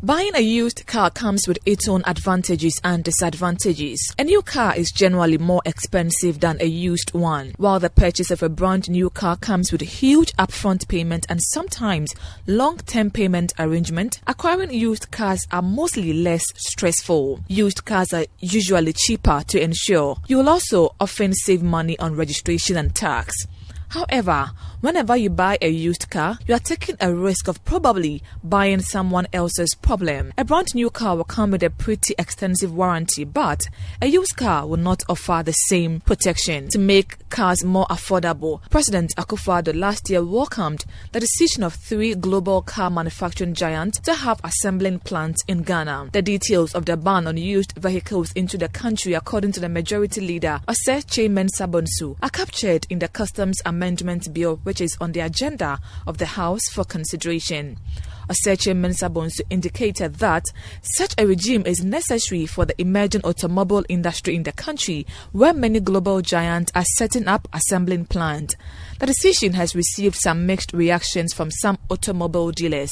Buying a used car comes with its own advantages and disadvantages. A new car is generally more expensive than a used one, while the purchase of a brand new car comes with a huge upfront payment and sometimes long-term payment arrangement. Acquiring used cars are mostly less stressful. Used cars are usually cheaper to insure. You will also often save money on registration and tax. However, whenever you buy a used car, you are taking a risk of probably buying someone else's problem. A brand new car will come with a pretty extensive warranty, but a used car will not offer the same protection. To make cars more affordable, President Akufo-Addo last year welcomed the decision of 3 global car manufacturing giants to have assembling plants in Ghana. The details of the ban on used vehicles into the country, according to the majority leader, Oseche Mensah-Bonsu, are captured in the Customs Amendment Bill, which is on the agenda of the House for consideration. Oseche Mensah-Bonsu indicated that such a regime is necessary for the emerging automobile industry in the country, where many global giants are setting up assembling plants. The decision has received some mixed reactions from some automobile dealers.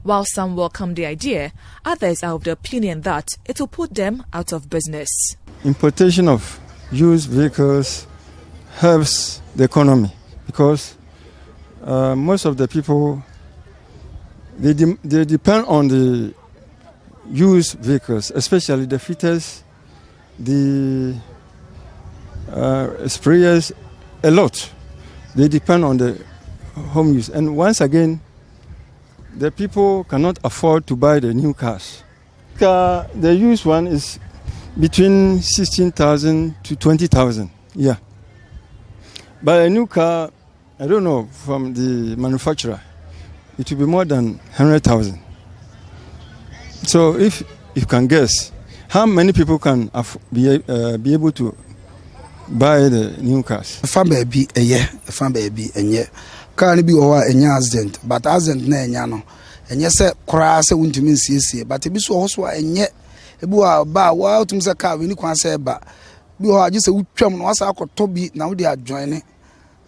While some welcome the idea, others are of the opinion that it will put them out of business. Importation of used vehicles helps the economy because most of the people they depend on the used vehicles, especially the fitters, the sprayers, a lot. They depend on the home use. And once again, the people cannot afford to buy the new cars. The used one is between 16,000 to 20,000. Yeah. But a new car, I don't know, from the manufacturer, it will be more than 100,000. So if you can guess, how many people can be able to buy the new cars? Fan baby, car ni bi o wa enya accident, but accident na enya no. Enye se kora se wuntumi nsiesie, but ebi so ho so enye ebi wa ba wa utum se car we ni kwan se ba. Bi ho agi se wutwam no wasa akoto bi na wo de adjoin ne.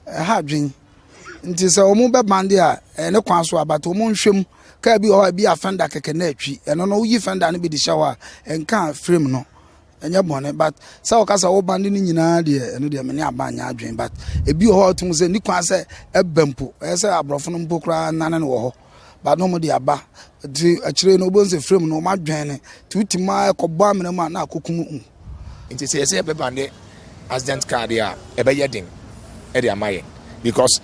Ha adwen. Nti se omo be bande a ne kwan so abata omo nhwem car bi ho bi afenda keke na atwi. Eno no uyi fenda ne bi di shower enka frame no. Enya bone, but sa okasa wo bande ni nyina de eno de me ne abanya adwen, but ebi ho otum se ni kwan se ebempo se abrofo no mpo kra nane ne wo ho, but no mo de aba di akire no bonse frame no ma dwen ne ti utima ekobọ amene ma na akokum nti se be bande accident car dia ebe yedin e de amaye because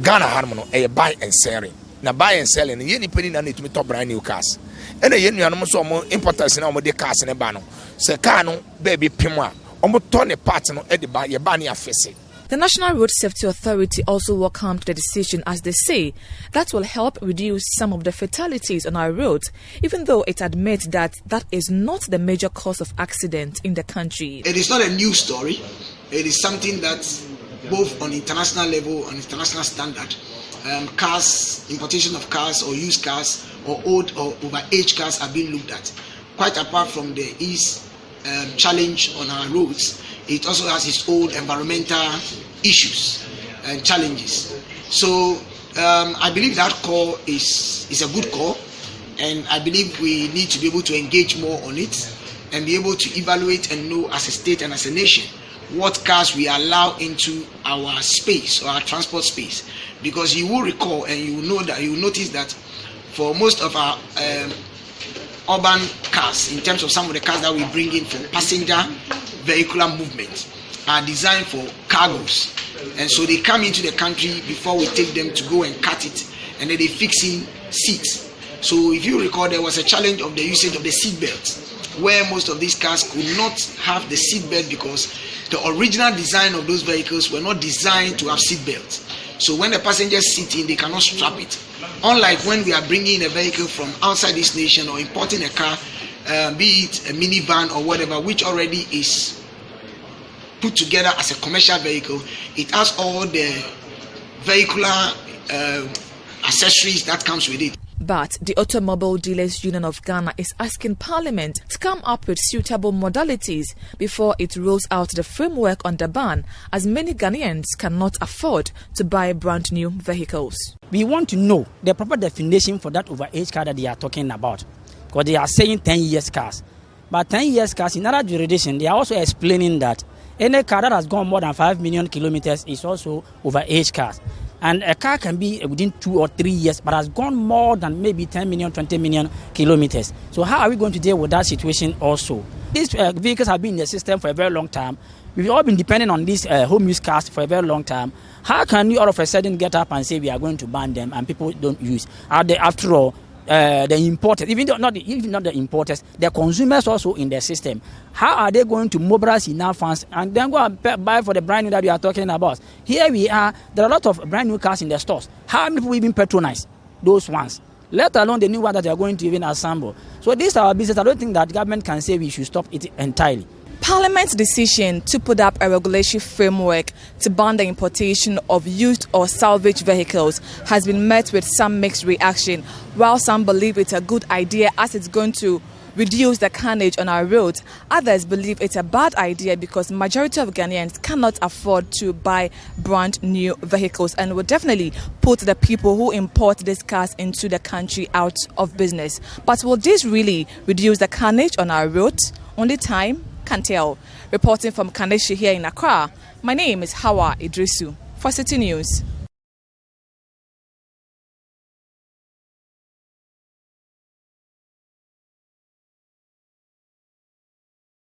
Ghana harm no e buy and selling na buy and selling ye ni pani na netumi to brand new cars e na ye nuanom so mo importers na mo de cars ne ba no se car no baby pim a omo to ne part no e de ba ye ba ne afese. The National Road Safety Authority also welcomed the decision, as they say that will help reduce some of the fatalities on our roads, even though it admits that that is not the major cause of accidents in the country. It is not a new story. It is something that both on international level and international standard, cars, importation of cars or used cars or old or overaged cars are being looked at. Quite apart from the ease challenge on our roads, it also has its own environmental issues and challenges. So I believe that call is a good call, and I believe we need to be able to engage more on it and be able to evaluate and know as a state and as a nation what cars we allow into our space or our transport space. Because you will recall and you will know that you will notice that for most of our urban cars, in terms of some of the cars that we bring in for passenger vehicular movement, are designed for cargos, and so they come into the country before we take them to go and cut it, and then they fix in seats. So if you recall, there was a challenge of the usage of the seat belts, where most of these cars could not have the seat belt because the original design of those vehicles were not designed to have seat belts. So when the passengers sit in, they cannot strap it. Unlike when we are bringing a vehicle from outside this nation or importing a car, be it a minivan or whatever, which already is put together as a commercial vehicle, it has all the vehicular accessories that comes with it. But the Automobile Dealers Union of Ghana is asking Parliament to come up with suitable modalities before it rolls out the framework on the ban, as many Ghanaians cannot afford to buy brand new vehicles. We want to know the proper definition for that overage car that they are talking about. because they are saying 10 years cars. But 10 years cars, in other jurisdiction, they are also explaining that any car that has gone more than 5 million kilometers is also over-age cars. And a car can be within 2 or 3 years, but has gone more than maybe 10 million, 20 million kilometers. So how are we going to deal with that situation also? These vehicles have been in the system for a very long time. We've all been depending on these home use cars for a very long time. How can you all of a sudden get up and say we are going to ban them and people don't use? After all, the importers, even not the importers, the consumers also in the system. How are they going to mobilize enough funds and then go and buy for the brand new that we are talking about? Here we are, there are a lot of brand new cars in the stores. How many people even patronize those ones? Let alone the new one that they are going to even assemble. So this is our business. I don't think that government can say we should stop it entirely. Parliament's decision to put up a regulatory framework to ban the importation of used or salvaged vehicles has been met with some mixed reaction. While some believe it's a good idea as it's going to reduce the carnage on our roads, others believe it's a bad idea because majority of Ghanaians cannot afford to buy brand new vehicles and will definitely put the people who import these cars into the country out of business. But will this really reduce the carnage on our roads? Only time can tell. Reporting from Kaneshi here in Accra, my name is Hawa Idrisu for Citi News.